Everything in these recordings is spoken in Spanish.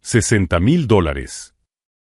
$60.000.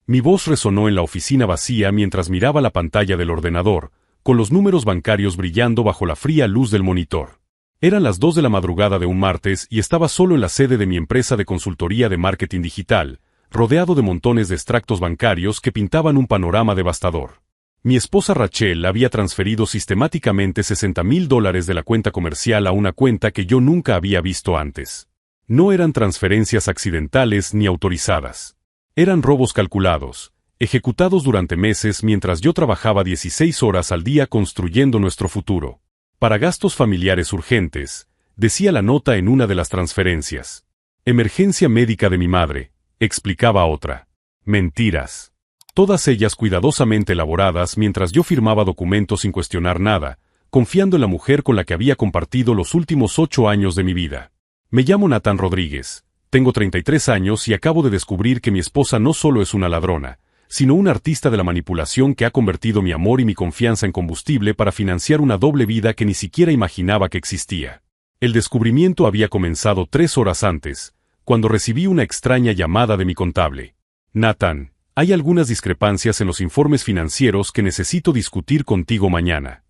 Mi voz resonó en la oficina vacía mientras miraba la pantalla del ordenador, con los números bancarios brillando bajo la fría luz del monitor. Eran las 2 de la madrugada de un martes y estaba solo en la sede de mi empresa de consultoría de marketing digital, rodeado de montones de extractos bancarios que pintaban un panorama devastador. Mi esposa Rachel había transferido sistemáticamente $60.000 de la cuenta comercial a una cuenta que yo nunca había visto antes. No eran transferencias accidentales ni autorizadas. Eran robos calculados, ejecutados durante meses mientras yo trabajaba 16 horas al día construyendo nuestro futuro. Para gastos familiares urgentes, decía la nota en una de las transferencias. Emergencia médica de mi madre, explicaba otra. Mentiras. Todas ellas cuidadosamente elaboradas mientras yo firmaba documentos sin cuestionar nada, confiando en la mujer con la que había compartido los últimos 8 años de mi vida. Me llamo Nathan Rodríguez, tengo 33 años y acabo de descubrir que mi esposa no solo es una ladrona, sino un artista de la manipulación que ha convertido mi amor y mi confianza en combustible para financiar una doble vida que ni siquiera imaginaba que existía. El descubrimiento había comenzado 3 horas antes, cuando recibí una extraña llamada de mi contable. Nathan, hay algunas discrepancias en los informes financieros que necesito discutir contigo mañana.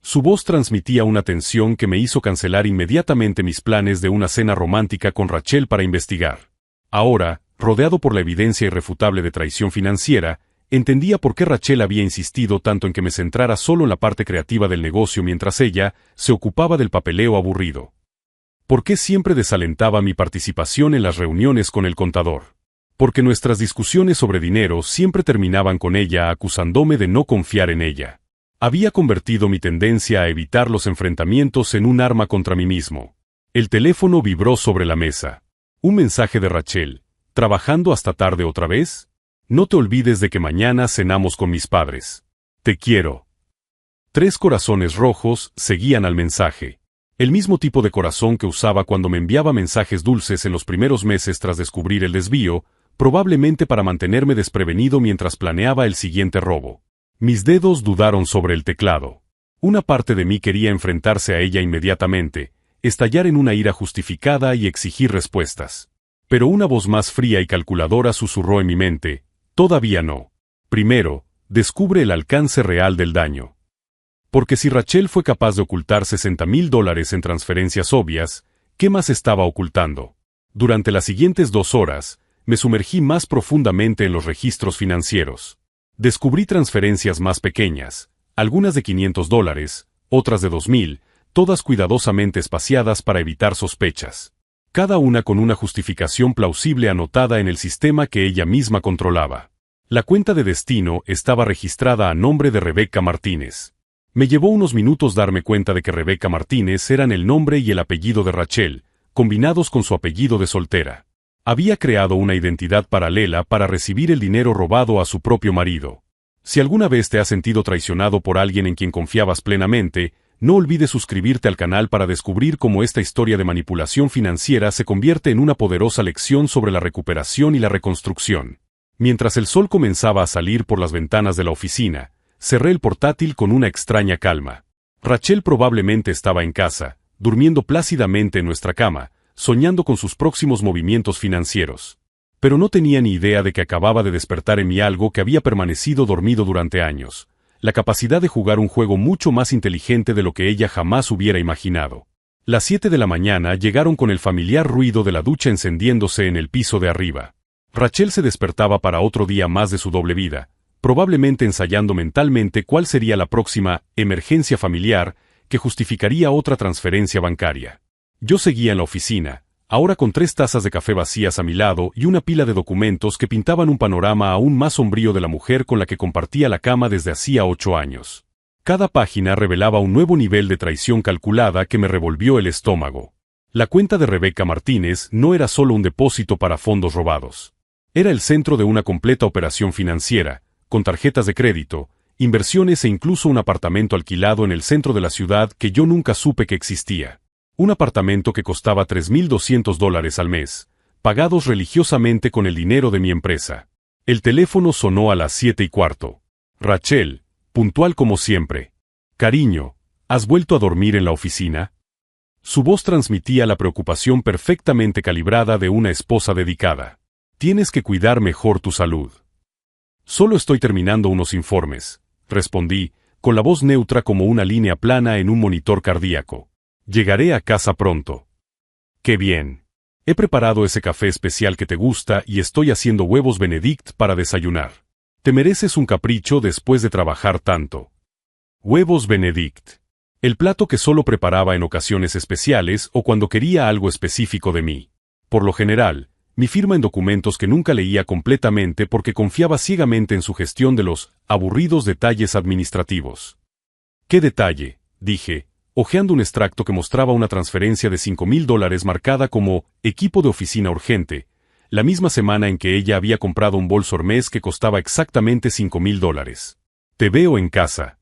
Su voz transmitía una tensión que me hizo cancelar inmediatamente mis planes de una cena romántica con Rachel para investigar. Ahora, rodeado por la evidencia irrefutable de traición financiera, entendía por qué Rachel había insistido tanto en que me centrara solo en la parte creativa del negocio mientras ella se ocupaba del papeleo aburrido. ¿Por qué siempre desalentaba mi participación en las reuniones con el contador? Porque nuestras discusiones sobre dinero siempre terminaban con ella acusándome de no confiar en ella. Había convertido mi tendencia a evitar los enfrentamientos en un arma contra mí mismo. El teléfono vibró sobre la mesa. Un mensaje de Rachel. ¿Trabajando hasta tarde otra vez? No te olvides de que mañana cenamos con mis padres. Te quiero. 3 corazones rojos seguían al mensaje. El mismo tipo de corazón que usaba cuando me enviaba mensajes dulces en los primeros meses tras descubrir el desvío, probablemente para mantenerme desprevenido mientras planeaba el siguiente robo. Mis dedos dudaron sobre el teclado. Una parte de mí quería enfrentarse a ella inmediatamente, estallar en una ira justificada y exigir respuestas. Pero una voz más fría y calculadora susurró en mi mente, todavía no. Primero, descubre el alcance real del daño. Porque si Rachel fue capaz de ocultar $60.000 en transferencias obvias, ¿qué más estaba ocultando? Durante las siguientes 2 horas, me sumergí más profundamente en los registros financieros. Descubrí transferencias más pequeñas, algunas de $500, otras de $2,000, todas cuidadosamente espaciadas para evitar sospechas. Cada una con una justificación plausible anotada en el sistema que ella misma controlaba. La cuenta de destino estaba registrada a nombre de Rebecca Martínez. Me llevó unos minutos darme cuenta de que Rebecca Martínez eran el nombre y el apellido de Rachel, combinados con su apellido de soltera. Había creado una identidad paralela para recibir el dinero robado a su propio marido. Si alguna vez te has sentido traicionado por alguien en quien confiabas plenamente, no olvides suscribirte al canal para descubrir cómo esta historia de manipulación financiera se convierte en una poderosa lección sobre la recuperación y la reconstrucción. Mientras el sol comenzaba a salir por las ventanas de la oficina, cerré el portátil con una extraña calma. Rachel probablemente estaba en casa, durmiendo plácidamente en nuestra cama, soñando con sus próximos movimientos financieros. Pero no tenía ni idea de que acababa de despertar en mí algo que había permanecido dormido durante años. La capacidad de jugar un juego mucho más inteligente de lo que ella jamás hubiera imaginado. Las 7 de la mañana llegaron con el familiar ruido de la ducha encendiéndose en el piso de arriba. Rachel se despertaba para otro día más de su doble vida, probablemente ensayando mentalmente cuál sería la próxima emergencia familiar que justificaría otra transferencia bancaria. Yo seguía en la oficina, ahora con 3 tazas de café vacías a mi lado y una pila de documentos que pintaban un panorama aún más sombrío de la mujer con la que compartía la cama desde hacía 8 años. Cada página revelaba un nuevo nivel de traición calculada que me revolvió el estómago. La cuenta de Rebecca Martínez no era solo un depósito para fondos robados. Era el centro de una completa operación financiera, con tarjetas de crédito, inversiones e incluso un apartamento alquilado en el centro de la ciudad que yo nunca supe que existía. Un apartamento que costaba $3,200 al mes, pagados religiosamente con el dinero de mi empresa. El teléfono sonó a las 7:15. Rachel, puntual como siempre. Cariño, ¿has vuelto a dormir en la oficina? Su voz transmitía la preocupación perfectamente calibrada de una esposa dedicada. Tienes que cuidar mejor tu salud. Solo estoy terminando unos informes, respondí, con la voz neutra como una línea plana en un monitor cardíaco. Llegaré a casa pronto. ¡Qué bien! He preparado ese café especial que te gusta y estoy haciendo huevos Benedict para desayunar. Te mereces un capricho después de trabajar tanto. Huevos Benedict. El plato que solo preparaba en ocasiones especiales o cuando quería algo específico de mí. Por lo general, mi firma en documentos que nunca leía completamente porque confiaba ciegamente en su gestión de los aburridos detalles administrativos. ¿Qué detalle?, dije, hojeando un extracto que mostraba una transferencia de $5,000 marcada como equipo de oficina urgente, la misma semana en que ella había comprado un bolso Hermès que costaba exactamente $5,000. Te veo en casa.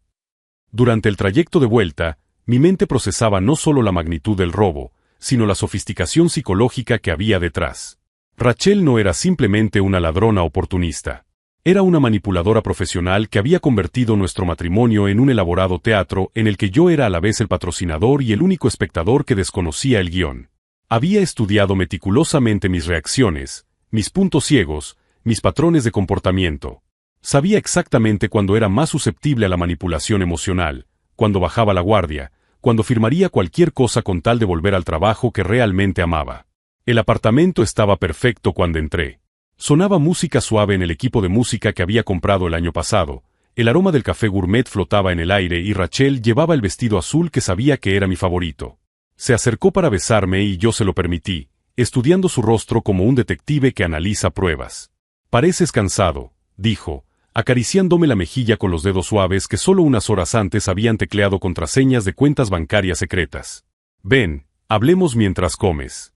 Durante el trayecto de vuelta, mi mente procesaba no solo la magnitud del robo, sino la sofisticación psicológica que había detrás. Rachel no era simplemente una ladrona oportunista. Era una manipuladora profesional que había convertido nuestro matrimonio en un elaborado teatro en el que yo era a la vez el patrocinador y el único espectador que desconocía el guión. Había estudiado meticulosamente mis reacciones, mis puntos ciegos, mis patrones de comportamiento. Sabía exactamente cuándo era más susceptible a la manipulación emocional, cuándo bajaba la guardia, cuándo firmaría cualquier cosa con tal de volver al trabajo que realmente amaba. El apartamento estaba perfecto cuando entré. Sonaba música suave en el equipo de música que había comprado el año pasado, el aroma del café gourmet flotaba en el aire y Rachel llevaba el vestido azul que sabía que era mi favorito. Se acercó para besarme y yo se lo permití, estudiando su rostro como un detective que analiza pruebas. Pareces cansado, dijo, acariciándome la mejilla con los dedos suaves que solo unas horas antes habían tecleado contraseñas de cuentas bancarias secretas. Ven, hablemos mientras comes.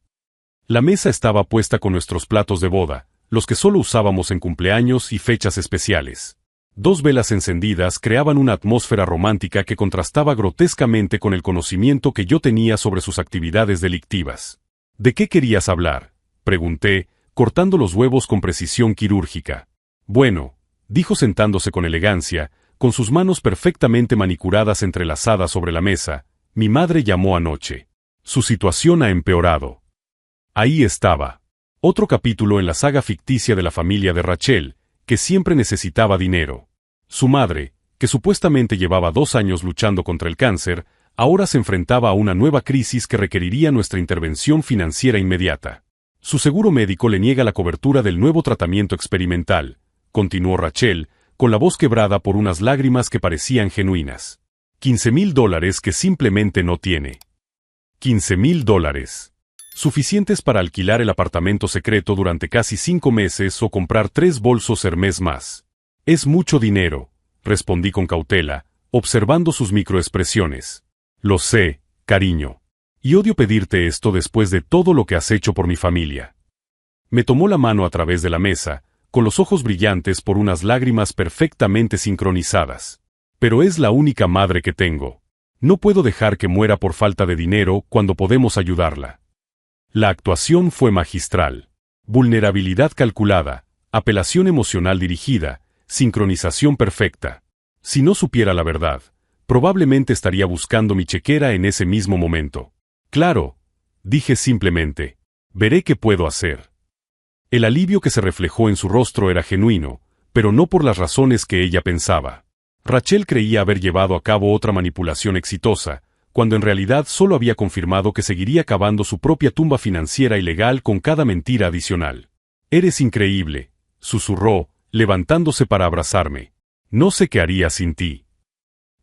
La mesa estaba puesta con nuestros platos de boda, los que solo usábamos en cumpleaños y fechas especiales. 2 velas encendidas creaban una atmósfera romántica que contrastaba grotescamente con el conocimiento que yo tenía sobre sus actividades delictivas. ¿De qué querías hablar?, pregunté, cortando los huevos con precisión quirúrgica. Bueno, dijo sentándose con elegancia, con sus manos perfectamente manicuradas entrelazadas sobre la mesa, mi madre llamó anoche. Su situación ha empeorado. Ahí estaba. Otro capítulo en la saga ficticia de la familia de Rachel, que siempre necesitaba dinero. Su madre, que supuestamente llevaba 2 años luchando contra el cáncer, ahora se enfrentaba a una nueva crisis que requeriría nuestra intervención financiera inmediata. Su seguro médico le niega la cobertura del nuevo tratamiento experimental, continuó Rachel, con la voz quebrada por unas lágrimas que parecían genuinas. $15,000 que simplemente no tiene. $15,000. Suficientes para alquilar el apartamento secreto durante casi 5 meses o comprar 3 bolsos Hermès más. Es mucho dinero, respondí con cautela, observando sus microexpresiones. Lo sé, cariño. Y odio pedirte esto después de todo lo que has hecho por mi familia. Me tomó la mano a través de la mesa, con los ojos brillantes por unas lágrimas perfectamente sincronizadas. Pero es la única madre que tengo. No puedo dejar que muera por falta de dinero cuando podemos ayudarla. La actuación fue magistral. Vulnerabilidad calculada, apelación emocional dirigida, sincronización perfecta. Si no supiera la verdad, probablemente estaría buscando mi chequera en ese mismo momento. Claro, dije simplemente, veré qué puedo hacer. El alivio que se reflejó en su rostro era genuino, pero no por las razones que ella pensaba. Rachel creía haber llevado a cabo otra manipulación exitosa, cuando en realidad solo había confirmado que seguiría cavando su propia tumba financiera y legal con cada mentira adicional. Eres increíble, susurró, levantándose para abrazarme. No sé qué haría sin ti.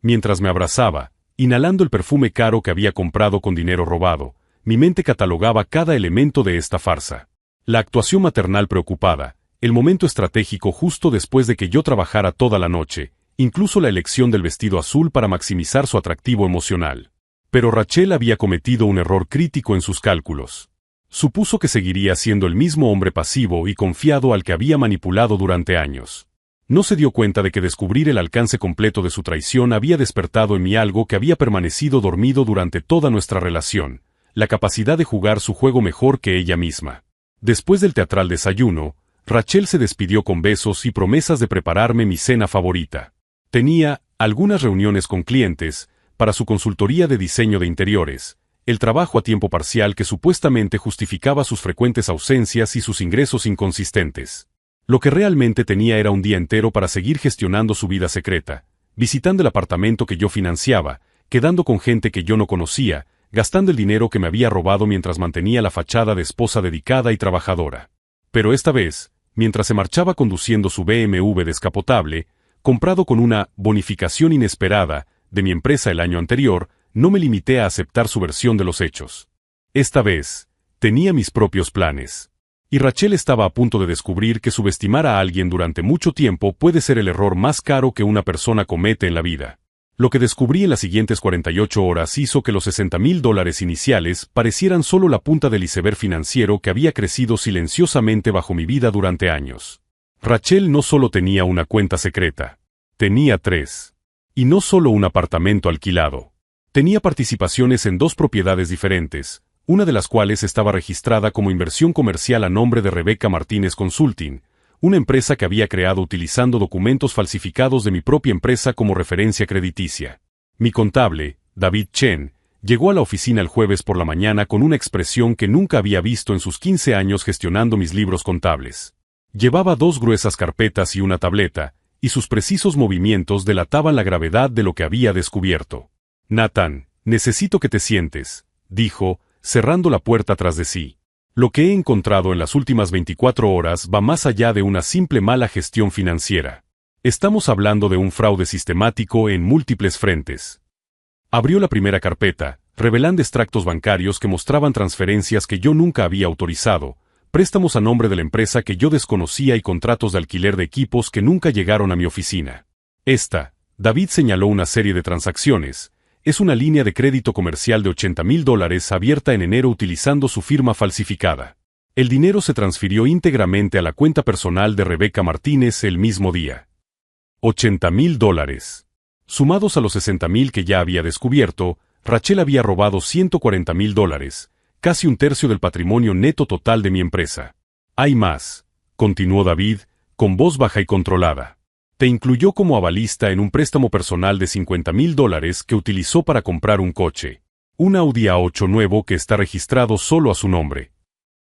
Mientras me abrazaba, inhalando el perfume caro que había comprado con dinero robado, mi mente catalogaba cada elemento de esta farsa. La actuación maternal preocupada, el momento estratégico justo después de que yo trabajara toda la noche, incluso la elección del vestido azul para maximizar su atractivo emocional. Pero Rachel había cometido un error crítico en sus cálculos. Supuso que seguiría siendo el mismo hombre pasivo y confiado al que había manipulado durante años. No se dio cuenta de que descubrir el alcance completo de su traición había despertado en mí algo que había permanecido dormido durante toda nuestra relación, la capacidad de jugar su juego mejor que ella misma. Después del teatral desayuno, Rachel se despidió con besos y promesas de prepararme mi cena favorita. Tenía algunas reuniones con clientes, para su consultoría de diseño de interiores, el trabajo a tiempo parcial que supuestamente justificaba sus frecuentes ausencias y sus ingresos inconsistentes. Lo que realmente tenía era un día entero para seguir gestionando su vida secreta, visitando el apartamento que yo financiaba, quedando con gente que yo no conocía, gastando el dinero que me había robado mientras mantenía la fachada de esposa dedicada y trabajadora. Pero esta vez, mientras se marchaba conduciendo su BMW descapotable, comprado con una bonificación inesperada de mi empresa el año anterior, no me limité a aceptar su versión de los hechos. Esta vez, tenía mis propios planes. Y Rachel estaba a punto de descubrir que subestimar a alguien durante mucho tiempo puede ser el error más caro que una persona comete en la vida. Lo que descubrí en las siguientes 48 horas hizo que los $60,000 iniciales parecieran solo la punta del iceberg financiero que había crecido silenciosamente bajo mi vida durante años. Rachel no solo tenía una cuenta secreta, tenía 3. Y no solo un apartamento alquilado. Tenía participaciones en 2 propiedades diferentes, una de las cuales estaba registrada como inversión comercial a nombre de Rebecca Martínez Consulting, una empresa que había creado utilizando documentos falsificados de mi propia empresa como referencia crediticia. Mi contable, David Chen, llegó a la oficina el jueves por la mañana con una expresión que nunca había visto en sus 15 años gestionando mis libros contables. Llevaba 2 gruesas carpetas y una tableta, y sus precisos movimientos delataban la gravedad de lo que había descubierto. Nathan, necesito que te sientes, dijo, cerrando la puerta tras de sí. Lo que he encontrado en las últimas 24 horas va más allá de una simple mala gestión financiera. Estamos hablando de un fraude sistemático en múltiples frentes. Abrió la primera carpeta, revelando extractos bancarios que mostraban transferencias que yo nunca había autorizado, préstamos a nombre de la empresa que yo desconocía y contratos de alquiler de equipos que nunca llegaron a mi oficina. David señaló una serie de transacciones. Es una línea de crédito comercial de $80,000 abierta en enero utilizando su firma falsificada. El dinero se transfirió íntegramente a la cuenta personal de Rebecca Martínez el mismo día. $80,000. Sumados a los $60,000 que ya había descubierto, Rachel había robado $140,000, casi un tercio del patrimonio neto total de mi empresa. Hay más, continuó David, con voz baja y controlada. Te incluyó como avalista en un préstamo personal de $50,000 que utilizó para comprar un coche. Un Audi A8 nuevo que está registrado solo a su nombre.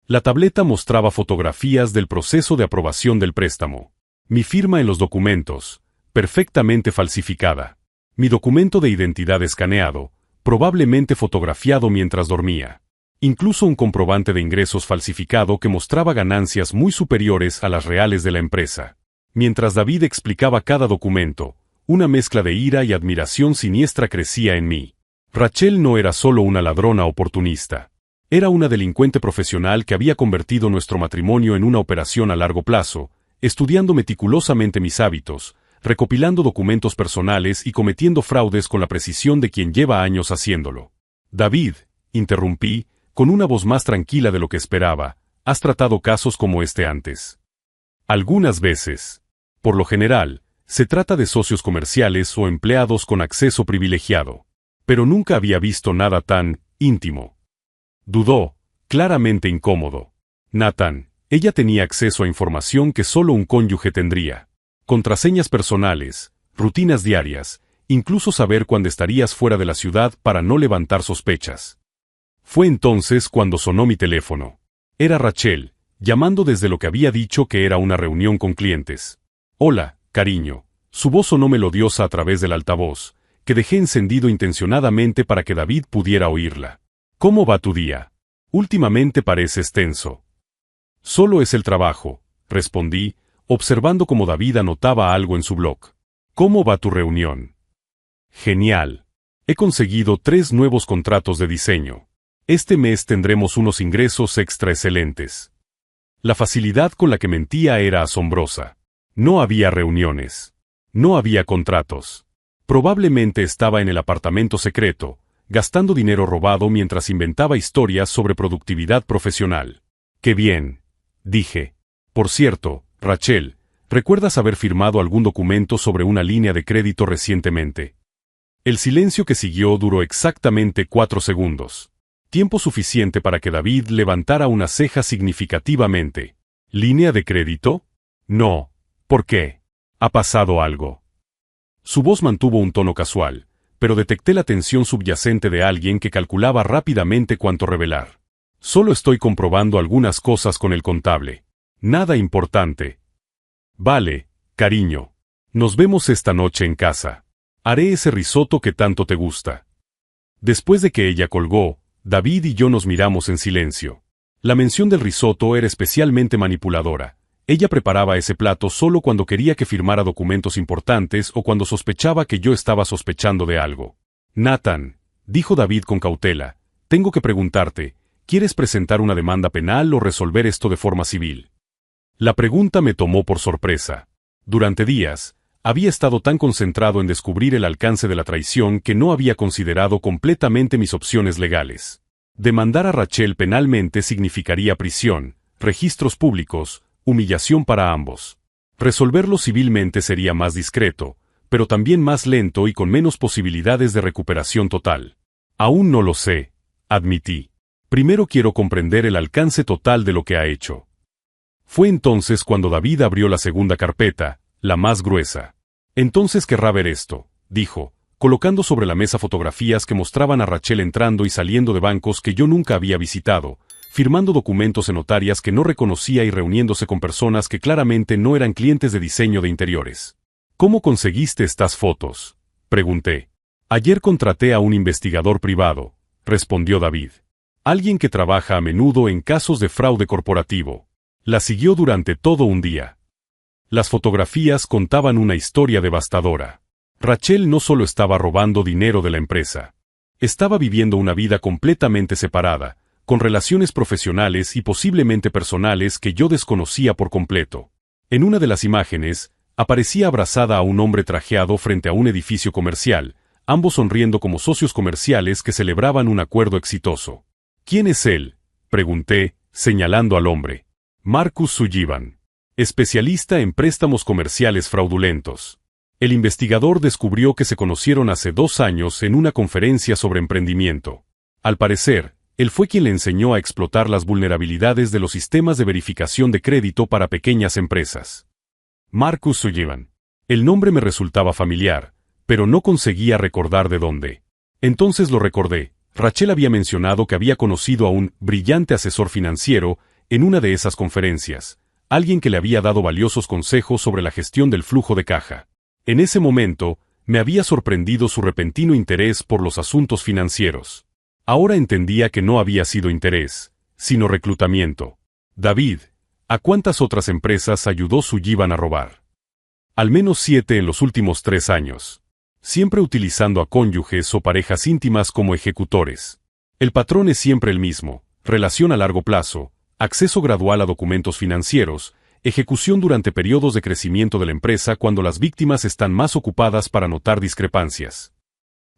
La tableta mostraba fotografías del proceso de aprobación del préstamo. Mi firma en los documentos, perfectamente falsificada. Mi documento de identidad escaneado, probablemente fotografiado mientras dormía. Incluso un comprobante de ingresos falsificado que mostraba ganancias muy superiores a las reales de la empresa. Mientras David explicaba cada documento, una mezcla de ira y admiración siniestra crecía en mí. Rachel no era solo una ladrona oportunista. Era una delincuente profesional que había convertido nuestro matrimonio en una operación a largo plazo, estudiando meticulosamente mis hábitos, recopilando documentos personales y cometiendo fraudes con la precisión de quien lleva años haciéndolo. David, interrumpí, con una voz más tranquila de lo que esperaba, ¿has tratado casos como este antes? Algunas veces. Por lo general, se trata de socios comerciales o empleados con acceso privilegiado. Pero nunca había visto nada tan íntimo. Dudó, claramente incómodo. Nathan, ella tenía acceso a información que solo un cónyuge tendría. Contraseñas personales, rutinas diarias, incluso saber cuándo estarías fuera de la ciudad para no levantar sospechas. Fue entonces cuando sonó mi teléfono. Era Rachel, llamando desde lo que había dicho que era una reunión con clientes. Hola, cariño. Su voz sonó melodiosa a través del altavoz, que dejé encendido intencionadamente para que David pudiera oírla. ¿Cómo va tu día? Últimamente pareces tenso. Solo es el trabajo, respondí, observando cómo David anotaba algo en su blog. ¿Cómo va tu reunión? Genial. He conseguido 3 nuevos contratos de diseño. Este mes tendremos unos ingresos extra excelentes. La facilidad con la que mentía era asombrosa. No había reuniones. No había contratos. Probablemente estaba en el apartamento secreto, gastando dinero robado mientras inventaba historias sobre productividad profesional. ¡Qué bien!, dije. Por cierto, Rachel, ¿recuerdas haber firmado algún documento sobre una línea de crédito recientemente? El silencio que siguió duró exactamente 4 segundos. Tiempo suficiente para que David levantara una ceja significativamente. ¿Línea de crédito? No. ¿Por qué? ¿Ha pasado algo? Su voz mantuvo un tono casual, pero detecté la tensión subyacente de alguien que calculaba rápidamente cuánto revelar. Solo estoy comprobando algunas cosas con el contable. Nada importante. Vale, cariño. Nos vemos esta noche en casa. Haré ese risotto que tanto te gusta. Después de que ella colgó, David y yo nos miramos en silencio. La mención del risotto era especialmente manipuladora. Ella preparaba ese plato solo cuando quería que firmara documentos importantes o cuando sospechaba que yo estaba sospechando de algo. Nathan, dijo David con cautela, tengo que preguntarte, ¿quieres presentar una demanda penal o resolver esto de forma civil? La pregunta me tomó por sorpresa. Durante días, había estado tan concentrado en descubrir el alcance de la traición que no había considerado completamente mis opciones legales. Demandar a Rachel penalmente significaría prisión, registros públicos, humillación para ambos. Resolverlo civilmente sería más discreto, pero también más lento y con menos posibilidades de recuperación total. Aún no lo sé, admití. Primero quiero comprender el alcance total de lo que ha hecho. Fue entonces cuando David abrió la segunda carpeta, la más gruesa. Entonces querrá ver esto, dijo, colocando sobre la mesa fotografías que mostraban a Rachel entrando y saliendo de bancos que yo nunca había visitado, firmando documentos en notarias que no reconocía y reuniéndose con personas que claramente no eran clientes de diseño de interiores. ¿Cómo conseguiste estas fotos?, pregunté. Ayer contraté a un investigador privado, respondió David. Alguien que trabaja a menudo en casos de fraude corporativo. La siguió durante todo un día. Las fotografías contaban una historia devastadora. Rachel no solo estaba robando dinero de la empresa. Estaba viviendo una vida completamente separada, con relaciones profesionales y posiblemente personales que yo desconocía por completo. En una de las imágenes, aparecía abrazada a un hombre trajeado frente a un edificio comercial, ambos sonriendo como socios comerciales que celebraban un acuerdo exitoso. ¿Quién es él?, pregunté, señalando al hombre. Marcus Sullivan, especialista en préstamos comerciales fraudulentos. El investigador descubrió que se conocieron hace 2 años en una conferencia sobre emprendimiento. Al parecer, él fue quien le enseñó a explotar las vulnerabilidades de los sistemas de verificación de crédito para pequeñas empresas. Marcus Sullivan. El nombre me resultaba familiar, pero no conseguía recordar de dónde. Entonces lo recordé. Rachel había mencionado que había conocido a un brillante asesor financiero en una de esas conferencias, alguien que le había dado valiosos consejos sobre la gestión del flujo de caja. En ese momento, me había sorprendido su repentino interés por los asuntos financieros. Ahora entendía que no había sido interés, sino reclutamiento. David, ¿a cuántas otras empresas ayudó Sullivan a robar? Al menos 7 en los últimos 3 años. Siempre utilizando a cónyuges o parejas íntimas como ejecutores. El patrón es siempre el mismo: relación a largo plazo, acceso gradual a documentos financieros, ejecución durante periodos de crecimiento de la empresa cuando las víctimas están más ocupadas para notar discrepancias.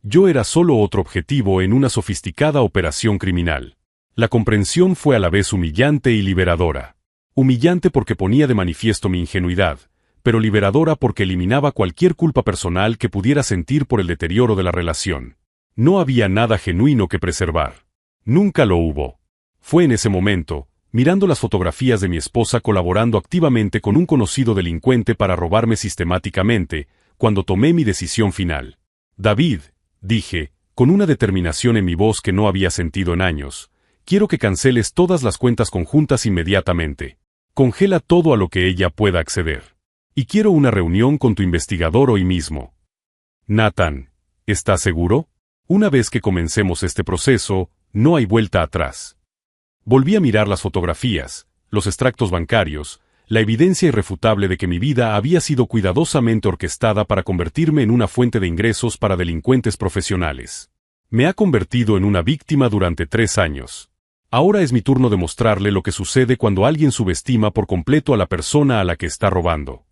Yo era solo otro objetivo en una sofisticada operación criminal. La comprensión fue a la vez humillante y liberadora. Humillante porque ponía de manifiesto mi ingenuidad, pero liberadora porque eliminaba cualquier culpa personal que pudiera sentir por el deterioro de la relación. No había nada genuino que preservar. Nunca lo hubo. Fue en ese momento, mirando las fotografías de mi esposa colaborando activamente con un conocido delincuente para robarme sistemáticamente, cuando tomé mi decisión final. David, dije, con una determinación en mi voz que no había sentido en años, quiero que canceles todas las cuentas conjuntas inmediatamente. Congela todo a lo que ella pueda acceder. Y quiero una reunión con tu investigador hoy mismo. Nathan, ¿estás seguro? Una vez que comencemos este proceso, no hay vuelta atrás. Volví a mirar las fotografías, los extractos bancarios, la evidencia irrefutable de que mi vida había sido cuidadosamente orquestada para convertirme en una fuente de ingresos para delincuentes profesionales. Me ha convertido en una víctima durante 3 años. Ahora es mi turno de mostrarle lo que sucede cuando alguien subestima por completo a la persona a la que está robando.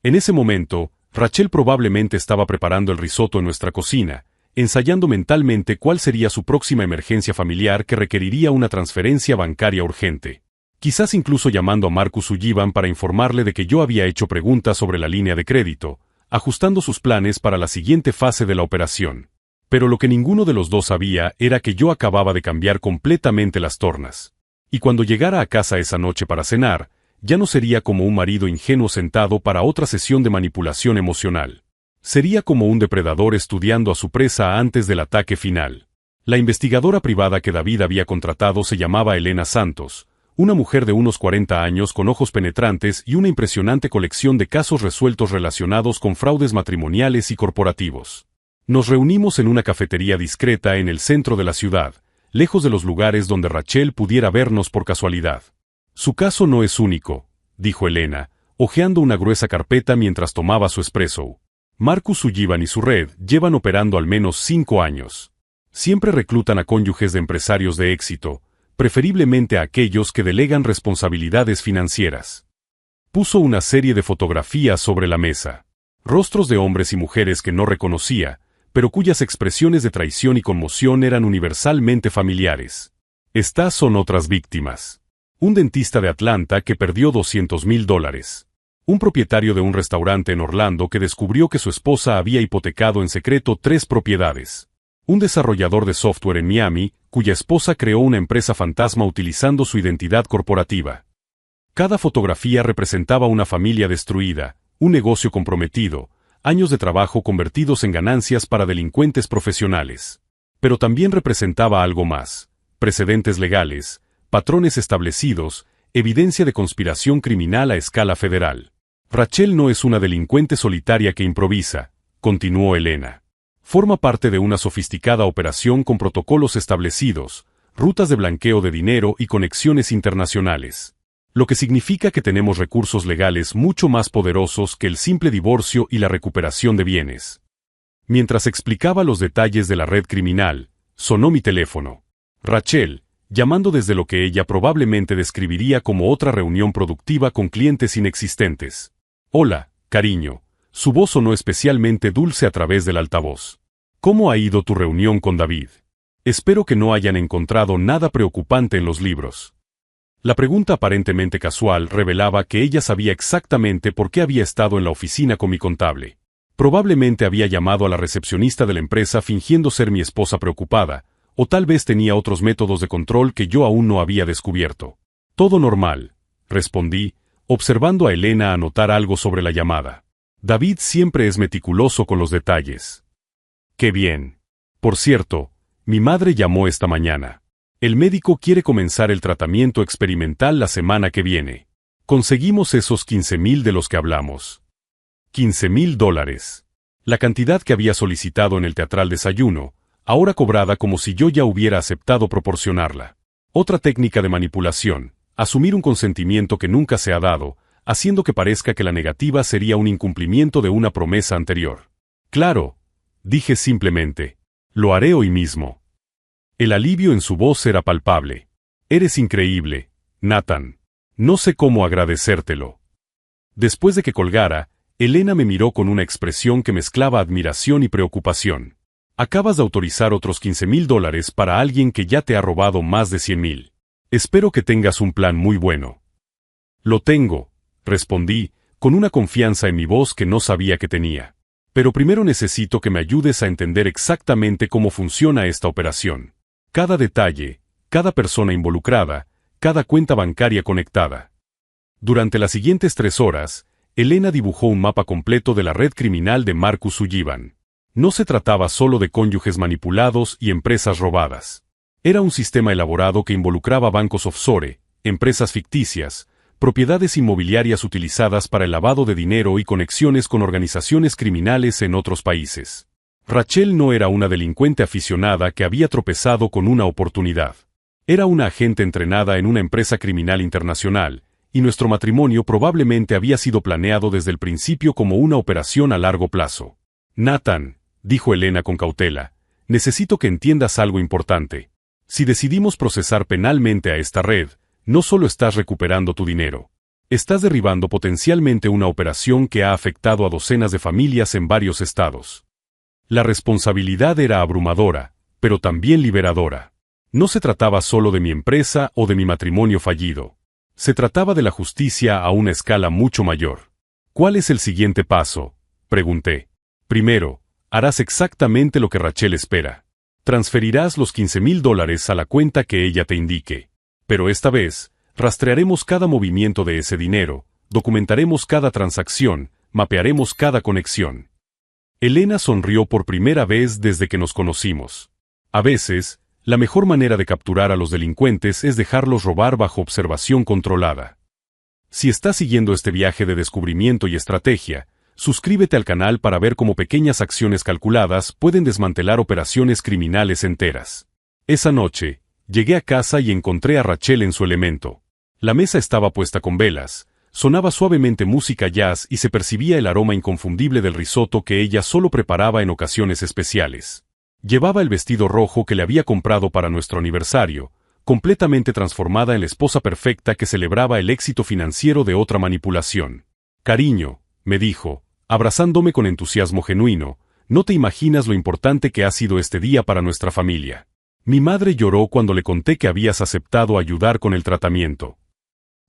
En ese momento, Rachel probablemente estaba preparando el risotto en nuestra cocina, ensayando mentalmente cuál sería su próxima emergencia familiar que requeriría una transferencia bancaria urgente. Quizás incluso llamando a Marcus Sullivan para informarle de que yo había hecho preguntas sobre la línea de crédito, ajustando sus planes para la siguiente fase de la operación. Pero lo que ninguno de los dos sabía era que yo acababa de cambiar completamente las tornas. Y cuando llegara a casa esa noche para cenar, ya no sería como un marido ingenuo sentado para otra sesión de manipulación emocional. Sería como un depredador estudiando a su presa antes del ataque final. La investigadora privada que David había contratado se llamaba Elena Santos, una mujer de unos 40 años con ojos penetrantes y una impresionante colección de casos resueltos relacionados con fraudes matrimoniales y corporativos. Nos reunimos en una cafetería discreta en el centro de la ciudad, lejos de los lugares donde Rachel pudiera vernos por casualidad. Su caso no es único, dijo Elena, hojeando una gruesa carpeta mientras tomaba su espresso. Marcus Sullivan y su red llevan operando al menos 5 años. Siempre reclutan a cónyuges de empresarios de éxito, preferiblemente a aquellos que delegan responsabilidades financieras. Puso una serie de fotografías sobre la mesa. Rostros de hombres y mujeres que no reconocía, pero cuyas expresiones de traición y conmoción eran universalmente familiares. Estas son otras víctimas. Un dentista de Atlanta que perdió $200,000. Un propietario de un restaurante en Orlando que descubrió que su esposa había hipotecado en secreto 3 propiedades. Un desarrollador de software en Miami, cuya esposa creó una empresa fantasma utilizando su identidad corporativa. Cada fotografía representaba una familia destruida, un negocio comprometido, años de trabajo convertidos en ganancias para delincuentes profesionales. Pero también representaba algo más: precedentes legales, patrones establecidos, evidencia de conspiración criminal a escala federal. Rachel no es una delincuente solitaria que improvisa, continuó Elena. Forma parte de una sofisticada operación con protocolos establecidos, rutas de blanqueo de dinero y conexiones internacionales. Lo que significa que tenemos recursos legales mucho más poderosos que el simple divorcio y la recuperación de bienes. Mientras explicaba los detalles de la red criminal, sonó mi teléfono. Rachel, llamando desde lo que ella probablemente describiría como otra reunión productiva con clientes inexistentes. Hola, cariño. Su voz sonó especialmente dulce a través del altavoz. ¿Cómo ha ido tu reunión con David? Espero que no hayan encontrado nada preocupante en los libros. La pregunta aparentemente casual revelaba que ella sabía exactamente por qué había estado en la oficina con mi contable. Probablemente había llamado a la recepcionista de la empresa fingiendo ser mi esposa preocupada, o tal vez tenía otros métodos de control que yo aún no había descubierto. Todo normal, respondí, observando a Elena anotar algo sobre la llamada. David siempre es meticuloso con los detalles. ¡Qué bien! Por cierto, mi madre llamó esta mañana. El médico quiere comenzar el tratamiento experimental la semana que viene. Conseguimos esos 15,000 de los que hablamos. $15,000. La cantidad que había solicitado en el teatral desayuno, ahora cobrada como si yo ya hubiera aceptado proporcionarla. Otra técnica de manipulación, asumir un consentimiento que nunca se ha dado, haciendo que parezca que la negativa sería un incumplimiento de una promesa anterior. Claro, dije simplemente, lo haré hoy mismo. El alivio en su voz era palpable. Eres increíble, Nathan. No sé cómo agradecértelo. Después de que colgara, Elena me miró con una expresión que mezclaba admiración y preocupación. Acabas de autorizar otros $15,000 para alguien que ya te ha robado más de 100,000. Espero que tengas un plan muy bueno. Lo tengo, respondí, con una confianza en mi voz que no sabía que tenía. Pero primero necesito que me ayudes a entender exactamente cómo funciona esta operación. Cada detalle, cada persona involucrada, cada cuenta bancaria conectada. Durante las siguientes 3 horas, Elena dibujó un mapa completo de la red criminal de Marcus Sullivan. No se trataba solo de cónyuges manipulados y empresas robadas. Era un sistema elaborado que involucraba bancos offshore, empresas ficticias, propiedades inmobiliarias utilizadas para el lavado de dinero y conexiones con organizaciones criminales en otros países. Rachel no era una delincuente aficionada que había tropezado con una oportunidad. Era una agente entrenada en una empresa criminal internacional, y nuestro matrimonio probablemente había sido planeado desde el principio como una operación a largo plazo. Nathan, dijo Elena con cautela, necesito que entiendas algo importante. Si decidimos procesar penalmente a esta red, no solo estás recuperando tu dinero. Estás derribando potencialmente una operación que ha afectado a docenas de familias en varios estados. La responsabilidad era abrumadora, pero también liberadora. No se trataba solo de mi empresa o de mi matrimonio fallido. Se trataba de la justicia a una escala mucho mayor. ¿Cuál es el siguiente paso?, pregunté. Primero, harás exactamente lo que Rachel espera. Transferirás los $15,000 a la cuenta que ella te indique. Pero esta vez, rastrearemos cada movimiento de ese dinero, documentaremos cada transacción, mapearemos cada conexión. Elena sonrió por primera vez desde que nos conocimos. A veces, la mejor manera de capturar a los delincuentes es dejarlos robar bajo observación controlada. Si estás siguiendo este viaje de descubrimiento y estrategia, suscríbete al canal para ver cómo pequeñas acciones calculadas pueden desmantelar operaciones criminales enteras. Esa noche, llegué a casa y encontré a Rachel en su elemento. La mesa estaba puesta con velas, sonaba suavemente música jazz y se percibía el aroma inconfundible del risotto que ella solo preparaba en ocasiones especiales. Llevaba el vestido rojo que le había comprado para nuestro aniversario, completamente transformada en la esposa perfecta que celebraba el éxito financiero de otra manipulación. Cariño, me dijo, abrazándome con entusiasmo genuino, no te imaginas lo importante que ha sido este día para nuestra familia. Mi madre lloró cuando le conté que habías aceptado ayudar con el tratamiento.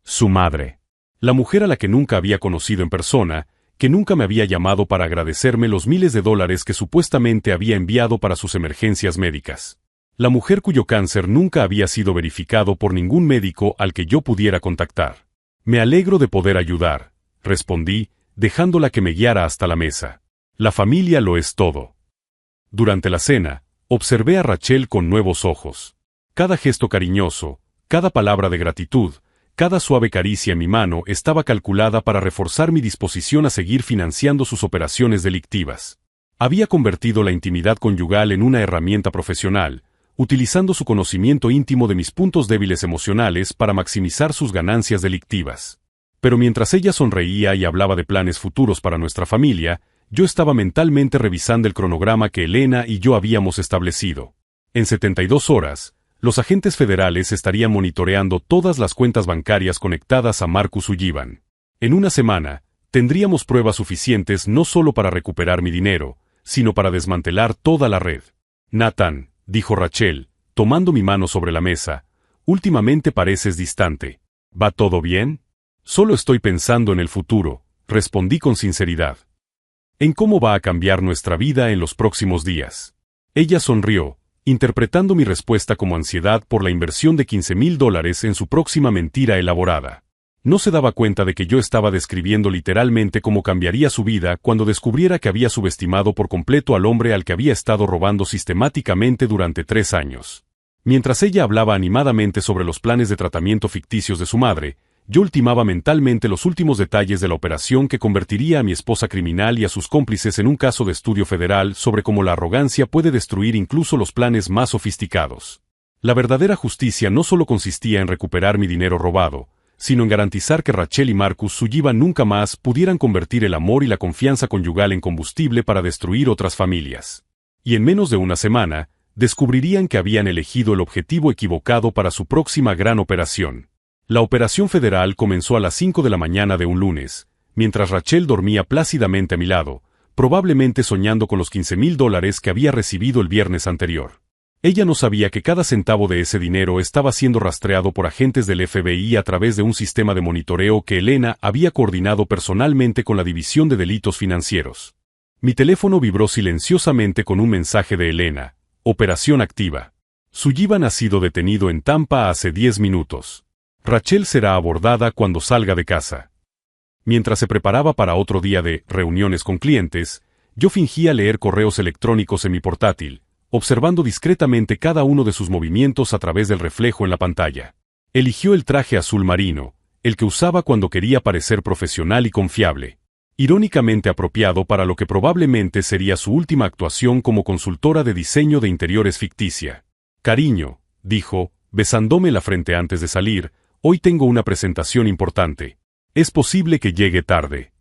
Su madre. La mujer a la que nunca había conocido en persona, que nunca me había llamado para agradecerme los miles de dólares que supuestamente había enviado para sus emergencias médicas. La mujer cuyo cáncer nunca había sido verificado por ningún médico al que yo pudiera contactar. Me alegro de poder ayudar, respondí, dejándola que me guiara hasta la mesa. La familia lo es todo. Durante la cena, observé a Rachel con nuevos ojos. Cada gesto cariñoso, cada palabra de gratitud, cada suave caricia en mi mano estaba calculada para reforzar mi disposición a seguir financiando sus operaciones delictivas. Había convertido la intimidad conyugal en una herramienta profesional, utilizando su conocimiento íntimo de mis puntos débiles emocionales para maximizar sus ganancias delictivas. Pero mientras ella sonreía y hablaba de planes futuros para nuestra familia, yo estaba mentalmente revisando el cronograma que Elena y yo habíamos establecido. En 72 horas, los agentes federales estarían monitoreando todas las cuentas bancarias conectadas a Marcus Sullivan. En una semana, tendríamos pruebas suficientes no solo para recuperar mi dinero, sino para desmantelar toda la red. Nathan, dijo Rachel, tomando mi mano sobre la mesa, últimamente pareces distante. ¿Va todo bien? Solo estoy pensando en el futuro, respondí con sinceridad. En cómo va a cambiar nuestra vida en los próximos días. Ella sonrió, interpretando mi respuesta como ansiedad por la inversión de $15,000 en su próxima mentira elaborada. No se daba cuenta de que yo estaba describiendo literalmente cómo cambiaría su vida cuando descubriera que había subestimado por completo al hombre al que había estado robando sistemáticamente durante 3 años. Mientras ella hablaba animadamente sobre los planes de tratamiento ficticios de su madre, yo ultimaba mentalmente los últimos detalles de la operación que convertiría a mi esposa criminal y a sus cómplices en un caso de estudio federal sobre cómo la arrogancia puede destruir incluso los planes más sofisticados. La verdadera justicia no solo consistía en recuperar mi dinero robado, sino en garantizar que Rachel y Marcus Sullivan nunca más pudieran convertir el amor y la confianza conyugal en combustible para destruir otras familias. Y en menos de una semana, descubrirían que habían elegido el objetivo equivocado para su próxima gran operación. La operación federal comenzó a las 5 de la mañana de un lunes, mientras Rachel dormía plácidamente a mi lado, probablemente soñando con los $15,000 que había recibido el viernes anterior. Ella no sabía que cada centavo de ese dinero estaba siendo rastreado por agentes del FBI a través de un sistema de monitoreo que Elena había coordinado personalmente con la División de Delitos Financieros. Mi teléfono vibró silenciosamente con un mensaje de Elena. Operación activa. Sullivan ha sido detenido en Tampa hace 10 minutos. Rachel será abordada cuando salga de casa. Mientras se preparaba para otro día de reuniones con clientes, yo fingía leer correos electrónicos en mi portátil, observando discretamente cada uno de sus movimientos a través del reflejo en la pantalla. Eligió el traje azul marino, el que usaba cuando quería parecer profesional y confiable, irónicamente apropiado para lo que probablemente sería su última actuación como consultora de diseño de interiores ficticia. Cariño, dijo, besándome la frente antes de salir, hoy tengo una presentación importante. Es posible que llegue tarde.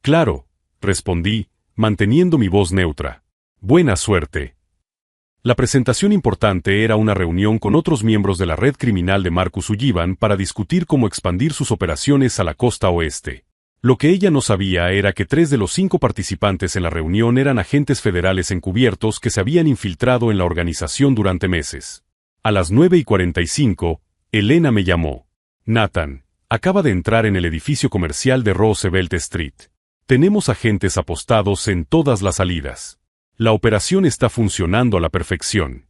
Claro, respondí, manteniendo mi voz neutra. Buena suerte. La presentación importante era una reunión con otros miembros de la red criminal de Marcus Sullivan para discutir cómo expandir sus operaciones a la costa oeste. Lo que ella no sabía era que 3 de los 5 participantes en la reunión eran agentes federales encubiertos que se habían infiltrado en la organización durante meses. A las 9:45, Elena me llamó. Nathan, acaba de entrar en el edificio comercial de Roosevelt Street. Tenemos agentes apostados en todas las salidas. La operación está funcionando a la perfección.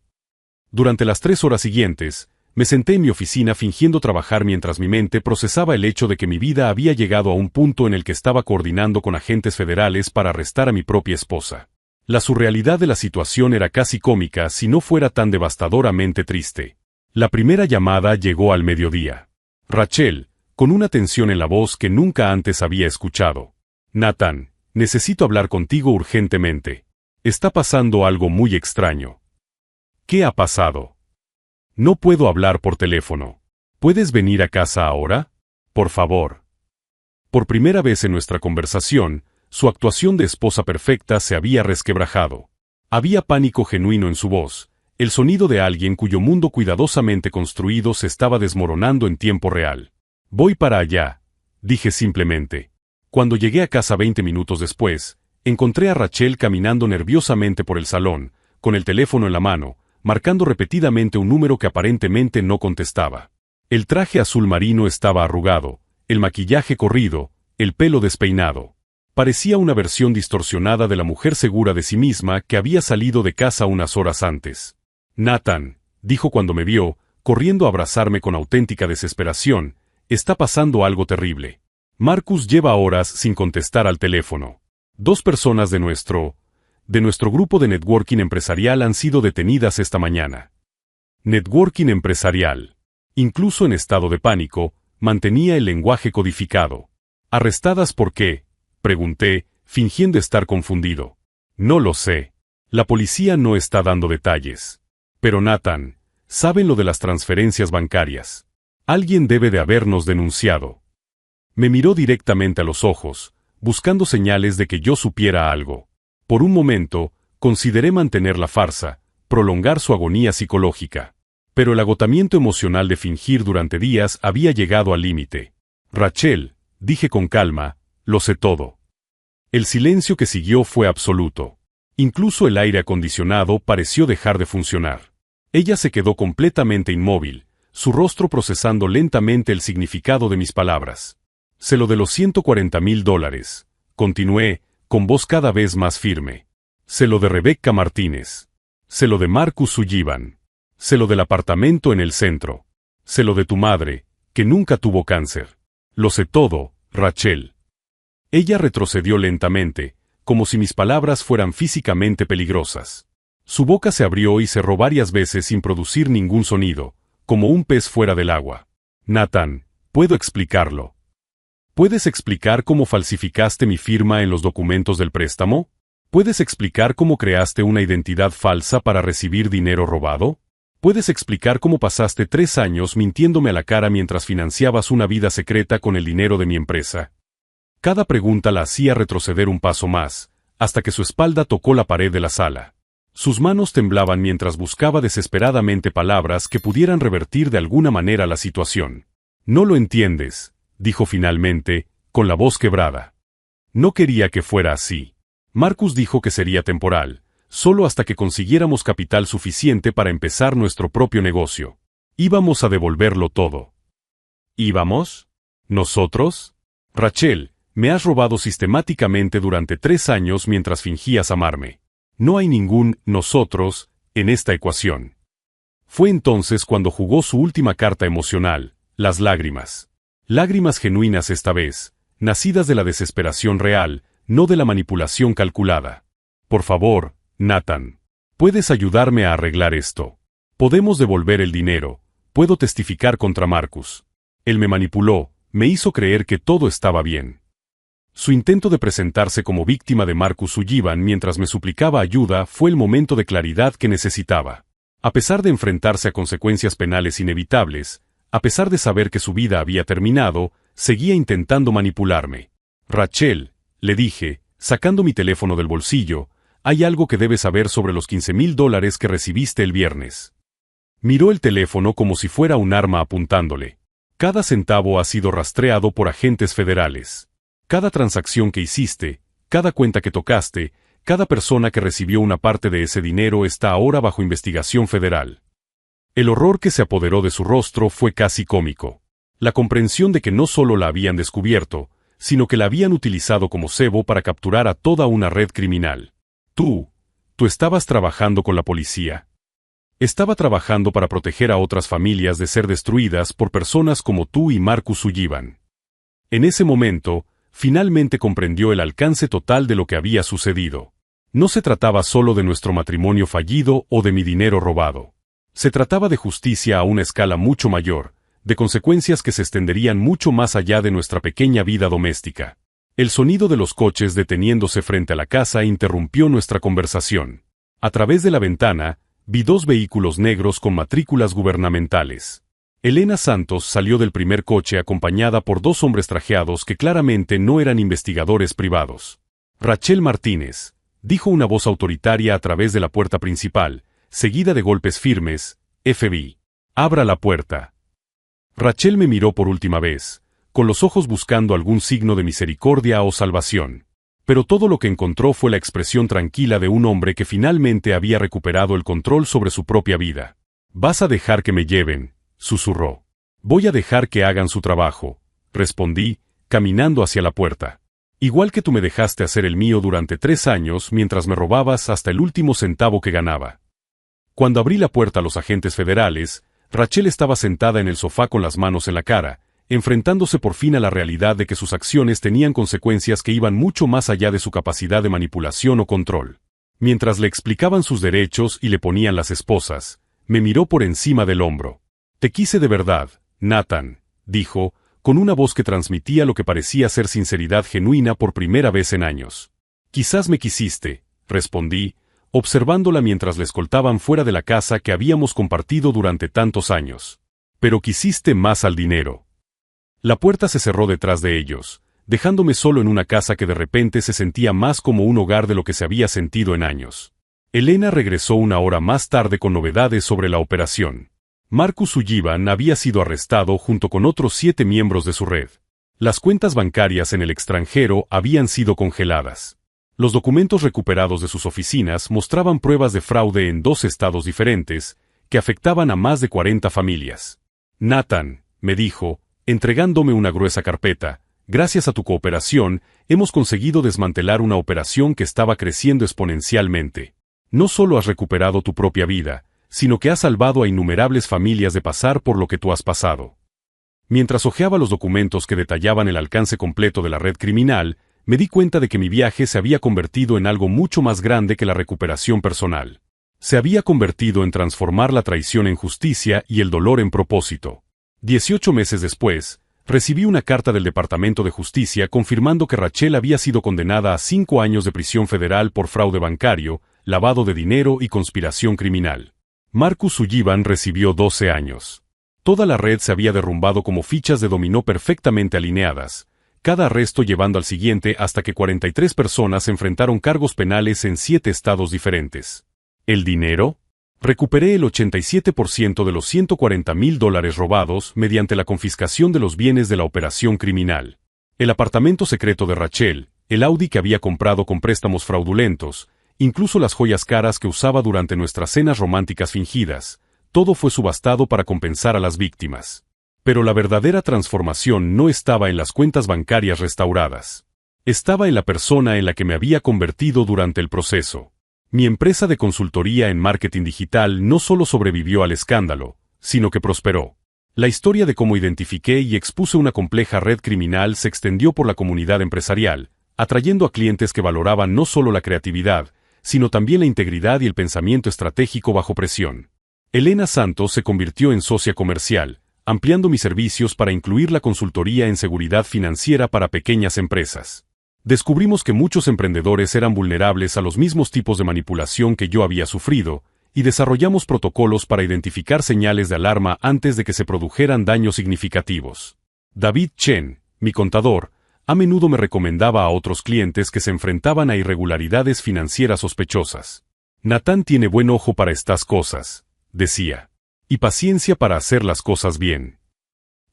Durante las 3 horas siguientes, Me senté en mi oficina fingiendo trabajar mientras mi mente procesaba el hecho de que mi vida había llegado a un punto en el que estaba coordinando con agentes federales para arrestar a mi propia esposa. La surrealidad de la situación era casi cómica si no fuera tan devastadoramente triste. La primera llamada llegó al mediodía. Rachel, con una tensión en la voz que nunca antes había escuchado. Nathan, necesito hablar contigo urgentemente. Está pasando algo muy extraño. ¿Qué ha pasado? No puedo hablar por teléfono. ¿Puedes venir a casa ahora? Por favor. Por primera vez en nuestra conversación, su actuación de esposa perfecta se había resquebrajado. Había pánico genuino en su voz, el sonido de alguien cuyo mundo cuidadosamente construido se estaba desmoronando en tiempo real. Voy para allá, dije simplemente. Cuando llegué a casa 20 minutos después, encontré a Rachel caminando nerviosamente por el salón, con el teléfono en la mano, marcando repetidamente un número que aparentemente no contestaba. El traje azul marino estaba arrugado, el maquillaje corrido, el pelo despeinado. Parecía una versión distorsionada de la mujer segura de sí misma que había salido de casa unas horas antes. Nathan, dijo cuando me vio, corriendo a abrazarme con auténtica desesperación, está pasando algo terrible. Marcus lleva horas sin contestar al teléfono. 2 personas de nuestro grupo de networking empresarial han sido detenidas esta mañana. Networking empresarial. Incluso en estado de pánico, mantenía el lenguaje codificado. ¿Arrestadas por qué?, pregunté, fingiendo estar confundido. No lo sé. La policía no está dando detalles. Pero Nathan, ¿saben lo de las transferencias bancarias? Alguien debe de habernos denunciado. Me miró directamente a los ojos, buscando señales de que yo supiera algo. Por un momento, consideré mantener la farsa, prolongar su agonía psicológica. Pero el agotamiento emocional de fingir durante días había llegado al límite. Rachel, dije con calma, lo sé todo. El silencio que siguió fue absoluto. Incluso el aire acondicionado pareció dejar de funcionar. Ella se quedó completamente inmóvil, su rostro procesando lentamente el significado de mis palabras. Sé lo de los $140,000, continué, con voz cada vez más firme. Sé lo de Rebecca Martínez. Sé lo de Marcus Sullivan. Sé lo del apartamento en el centro. Sé lo de tu madre, que nunca tuvo cáncer. Lo sé todo, Rachel. Ella retrocedió lentamente, como si mis palabras fueran físicamente peligrosas. Su boca se abrió y cerró varias veces sin producir ningún sonido, como un pez fuera del agua. Nathan, puedo explicarlo. ¿Puedes explicar cómo falsificaste mi firma en los documentos del préstamo? ¿Puedes explicar cómo creaste una identidad falsa para recibir dinero robado? ¿Puedes explicar cómo pasaste 3 años mintiéndome a la cara mientras financiabas una vida secreta con el dinero de mi empresa? Cada pregunta la hacía retroceder un paso más, hasta que su espalda tocó la pared de la sala. Sus manos temblaban mientras buscaba desesperadamente palabras que pudieran revertir de alguna manera la situación. No lo entiendes, dijo finalmente, con la voz quebrada. No quería que fuera así. Marcus dijo que sería temporal, solo hasta que consiguiéramos capital suficiente para empezar nuestro propio negocio. Íbamos a devolverlo todo. ¿Íbamos? ¿Nosotros? Rachel, me has robado sistemáticamente durante 3 años mientras fingías amarme. No hay ningún nosotros en esta ecuación. Fue entonces cuando jugó su última carta emocional, las lágrimas. Lágrimas genuinas esta vez, nacidas de la desesperación real, no de la manipulación calculada. Por favor, Nathan, ¿puedes ayudarme a arreglar esto? Podemos devolver el dinero, puedo testificar contra Marcus. Él me manipuló, me hizo creer que todo estaba bien. Su intento de presentarse como víctima de Marcus Sullivan mientras me suplicaba ayuda fue el momento de claridad que necesitaba. A pesar de enfrentarse a consecuencias penales inevitables, a pesar de saber que su vida había terminado, seguía intentando manipularme. Rachel, le dije, sacando mi teléfono del bolsillo, hay algo que debes saber sobre los $15,000 que recibiste el viernes. Miró el teléfono como si fuera un arma apuntándole. Cada centavo ha sido rastreado por agentes federales. Cada transacción que hiciste, cada cuenta que tocaste, cada persona que recibió una parte de ese dinero está ahora bajo investigación federal. El horror que se apoderó de su rostro fue casi cómico. La comprensión de que no solo la habían descubierto, sino que la habían utilizado como cebo para capturar a toda una red criminal. Tú estabas trabajando con la policía. Estaba trabajando para proteger a otras familias de ser destruidas por personas como tú y Marcus Sullivan. En ese momento, finalmente comprendió el alcance total de lo que había sucedido. No se trataba solo de nuestro matrimonio fallido o de mi dinero robado. Se trataba de justicia a una escala mucho mayor, de consecuencias que se extenderían mucho más allá de nuestra pequeña vida doméstica. El sonido de los coches deteniéndose frente a la casa interrumpió nuestra conversación. A través de la ventana, vi 2 vehículos negros con matrículas gubernamentales. Elena Santos salió del primer coche acompañada por 2 hombres trajeados que claramente no eran investigadores privados. Rachel Martínez, dijo una voz autoritaria a través de la puerta principal, seguida de golpes firmes. FBI. Abra la puerta. Rachel me miró por última vez, con los ojos buscando algún signo de misericordia o salvación. Pero todo lo que encontró fue la expresión tranquila de un hombre que finalmente había recuperado el control sobre su propia vida. «¿Vas a dejar que me lleven?», susurró. «Voy a dejar que hagan su trabajo», respondí, caminando hacia la puerta. «Igual que tú me dejaste hacer el mío durante 3 años mientras me robabas hasta el último centavo que ganaba». Cuando abrí la puerta a los agentes federales, Rachel estaba sentada en el sofá con las manos en la cara, enfrentándose por fin a la realidad de que sus acciones tenían consecuencias que iban mucho más allá de su capacidad de manipulación o control. Mientras le explicaban sus derechos y le ponían las esposas, me miró por encima del hombro. «Te quise de verdad, Nathan», dijo, con una voz que transmitía lo que parecía ser sinceridad genuina por primera vez en años. «Quizás me quisiste», respondí, observándola mientras le escoltaban fuera de la casa que habíamos compartido durante tantos años. «Pero quisiste más al dinero». La puerta se cerró detrás de ellos, dejándome solo en una casa que de repente se sentía más como un hogar de lo que se había sentido en años. Elena regresó 1 hora más tarde con novedades sobre la operación. Marcus Sullivan había sido arrestado junto con otros 7 miembros de su red. Las cuentas bancarias en el extranjero habían sido congeladas. Los documentos recuperados de sus oficinas mostraban pruebas de fraude en 2 estados diferentes, que afectaban a más de 40 familias. «Nathan», me dijo, entregándome una gruesa carpeta, «gracias a tu cooperación, hemos conseguido desmantelar una operación que estaba creciendo exponencialmente. No solo has recuperado tu propia vida, sino que has salvado a innumerables familias de pasar por lo que tú has pasado». Mientras hojeaba los documentos que detallaban el alcance completo de la red criminal, me di cuenta de que mi viaje se había convertido en algo mucho más grande que la recuperación personal. Se había convertido en transformar la traición en justicia y el dolor en propósito. 18 meses después, recibí una carta del Departamento de Justicia confirmando que Rachel había sido condenada a 5 años de prisión federal por fraude bancario, lavado de dinero y conspiración criminal. Marcus Sullivan recibió 12 años. Toda la red se había derrumbado como fichas de dominó perfectamente alineadas, cada arresto llevando al siguiente hasta que 43 personas enfrentaron cargos penales en 7 estados diferentes. ¿El dinero? Recuperé el 87% de los $140,000 robados mediante la confiscación de los bienes de la operación criminal. El apartamento secreto de Rachel, el Audi que había comprado con préstamos fraudulentos, incluso las joyas caras que usaba durante nuestras cenas románticas fingidas, todo fue subastado para compensar a las víctimas. Pero la verdadera transformación no estaba en las cuentas bancarias restauradas. Estaba en la persona en la que me había convertido durante el proceso. Mi empresa de consultoría en marketing digital no solo sobrevivió al escándalo, sino que prosperó. La historia de cómo identifiqué y expuse una compleja red criminal se extendió por la comunidad empresarial, atrayendo a clientes que valoraban no solo la creatividad, sino también la integridad y el pensamiento estratégico bajo presión. Elena Santos se convirtió en socia comercial, ampliando mis servicios para incluir la consultoría en seguridad financiera para pequeñas empresas. Descubrimos que muchos emprendedores eran vulnerables a los mismos tipos de manipulación que yo había sufrido, y desarrollamos protocolos para identificar señales de alarma antes de que se produjeran daños significativos. David Chen, mi contador, a menudo me recomendaba a otros clientes que se enfrentaban a irregularidades financieras sospechosas. «Nathan tiene buen ojo para estas cosas», decía, «y paciencia para hacer las cosas bien».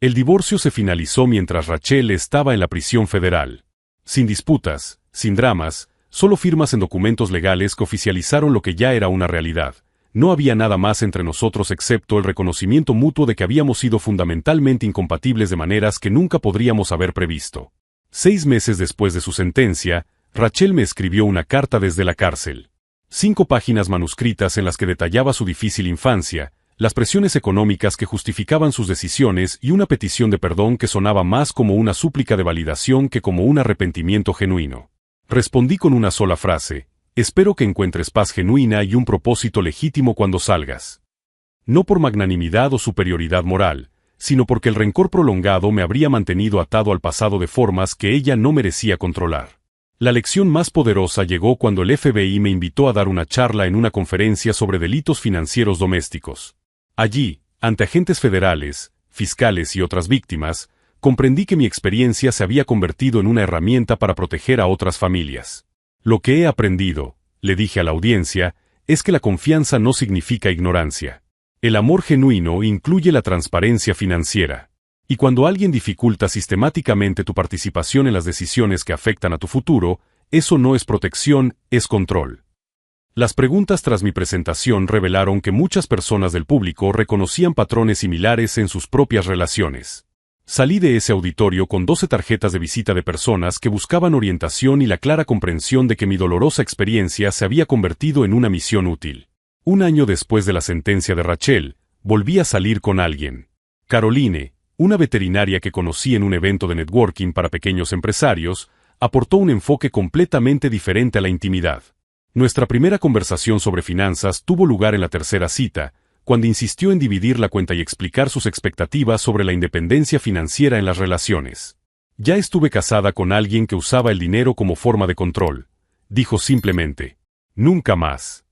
El divorcio se finalizó mientras Rachel estaba en la prisión federal. Sin disputas, sin dramas, solo firmas en documentos legales que oficializaron lo que ya era una realidad. No había nada más entre nosotros excepto el reconocimiento mutuo de que habíamos sido fundamentalmente incompatibles de maneras que nunca podríamos haber previsto. 6 meses después de su sentencia, Rachel me escribió una carta desde la cárcel. 5 páginas manuscritas en las que detallaba su difícil infancia, las presiones económicas que justificaban sus decisiones y una petición de perdón que sonaba más como una súplica de validación que como un arrepentimiento genuino. Respondí con una sola frase: espero que encuentres paz genuina y un propósito legítimo cuando salgas. No por magnanimidad o superioridad moral, sino porque el rencor prolongado me habría mantenido atado al pasado de formas que ella no merecía controlar. La lección más poderosa llegó cuando el FBI me invitó a dar una charla en una conferencia sobre delitos financieros domésticos. Allí, ante agentes federales, fiscales y otras víctimas, comprendí que mi experiencia se había convertido en una herramienta para proteger a otras familias. Lo que he aprendido, le dije a la audiencia, es que la confianza no significa ignorancia. El amor genuino incluye la transparencia financiera. Y cuando alguien dificulta sistemáticamente tu participación en las decisiones que afectan a tu futuro, eso no es protección, es control. Las preguntas tras mi presentación revelaron que muchas personas del público reconocían patrones similares en sus propias relaciones. Salí de ese auditorio con 12 tarjetas de visita de personas que buscaban orientación y la clara comprensión de que mi dolorosa experiencia se había convertido en una misión útil. Un año después de la sentencia de Rachel, volví a salir con alguien. Caroline, una veterinaria que conocí en un evento de networking para pequeños empresarios, aportó un enfoque completamente diferente a la intimidad. Nuestra primera conversación sobre finanzas tuvo lugar en la tercera cita, cuando insistió en dividir la cuenta y explicar sus expectativas sobre la independencia financiera en las relaciones. Ya estuve casada con alguien que usaba el dinero como forma de control. Dijo simplemente: nunca más.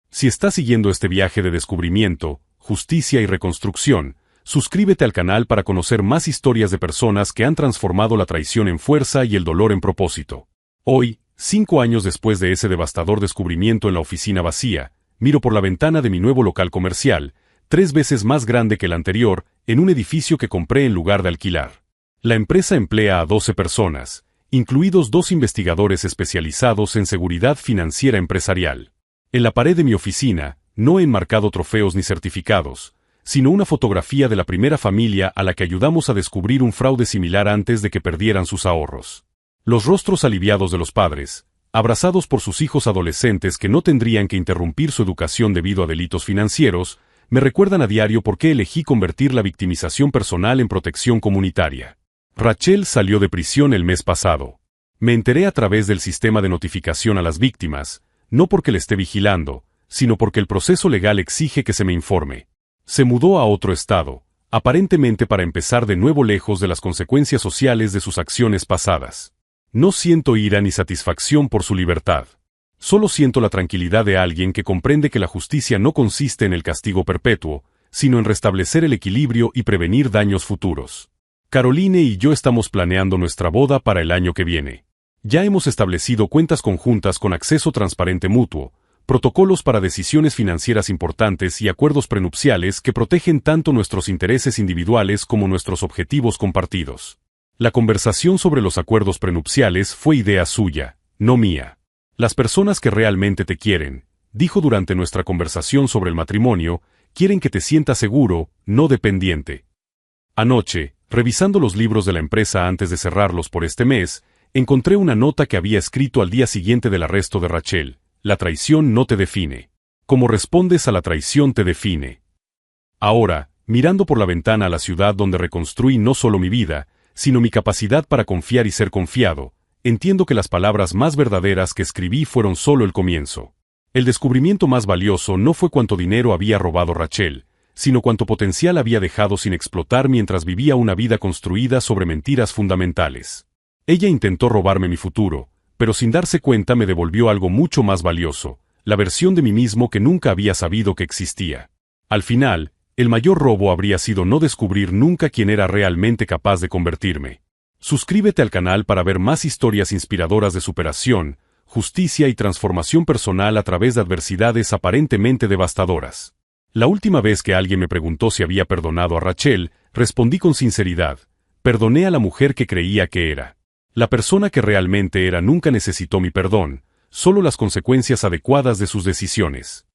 Si estás siguiendo este viaje de descubrimiento, justicia y reconstrucción, suscríbete al canal para conocer más historias de personas que han transformado la traición en fuerza y el dolor en propósito. Hoy, 5 años después de ese devastador descubrimiento en la oficina vacía, miro por la ventana de mi nuevo local comercial, 3 veces más grande que el anterior, en un edificio que compré en lugar de alquilar. La empresa emplea a 12 personas, incluidos 2 investigadores especializados en seguridad financiera empresarial. En la pared de mi oficina, no he enmarcado trofeos ni certificados, sino una fotografía de la primera familia a la que ayudamos a descubrir un fraude similar antes de que perdieran sus ahorros. Los rostros aliviados de los padres, abrazados por sus hijos adolescentes que no tendrían que interrumpir su educación debido a delitos financieros, me recuerdan a diario por qué elegí convertir la victimización personal en protección comunitaria. Rachel salió de prisión el mes pasado. Me enteré a través del sistema de notificación a las víctimas, no porque le esté vigilando, sino porque el proceso legal exige que se me informe. Se mudó a otro estado, aparentemente para empezar de nuevo lejos de las consecuencias sociales de sus acciones pasadas. No siento ira ni satisfacción por su libertad. Solo siento la tranquilidad de alguien que comprende que la justicia no consiste en el castigo perpetuo, sino en restablecer el equilibrio y prevenir daños futuros. Caroline y yo estamos planeando nuestra boda para el año que viene. Ya hemos establecido cuentas conjuntas con acceso transparente mutuo, protocolos para decisiones financieras importantes y acuerdos prenupciales que protegen tanto nuestros intereses individuales como nuestros objetivos compartidos. La conversación sobre los acuerdos prenupciales fue idea suya, no mía. Las personas que realmente te quieren, dijo durante nuestra conversación sobre el matrimonio, quieren que te sientas seguro, no dependiente. Anoche, revisando los libros de la empresa antes de cerrarlos por este mes, encontré una nota que había escrito al día siguiente del arresto de Rachel. La traición no te define. Cómo respondes a la traición te define. Ahora, mirando por la ventana a la ciudad donde reconstruí no solo mi vida, sino mi capacidad para confiar y ser confiado, entiendo que las palabras más verdaderas que escribí fueron solo el comienzo. El descubrimiento más valioso no fue cuánto dinero había robado Rachel, sino cuánto potencial había dejado sin explotar mientras vivía una vida construida sobre mentiras fundamentales. Ella intentó robarme mi futuro, pero sin darse cuenta me devolvió algo mucho más valioso, la versión de mí mismo que nunca había sabido que existía. Al final, el mayor robo habría sido no descubrir nunca quién era realmente capaz de convertirme. Suscríbete al canal para ver más historias inspiradoras de superación, justicia y transformación personal a través de adversidades aparentemente devastadoras. La última vez que alguien me preguntó si había perdonado a Rachel, respondí con sinceridad: perdoné a la mujer que creía que era. La persona que realmente era nunca necesitó mi perdón, solo las consecuencias adecuadas de sus decisiones.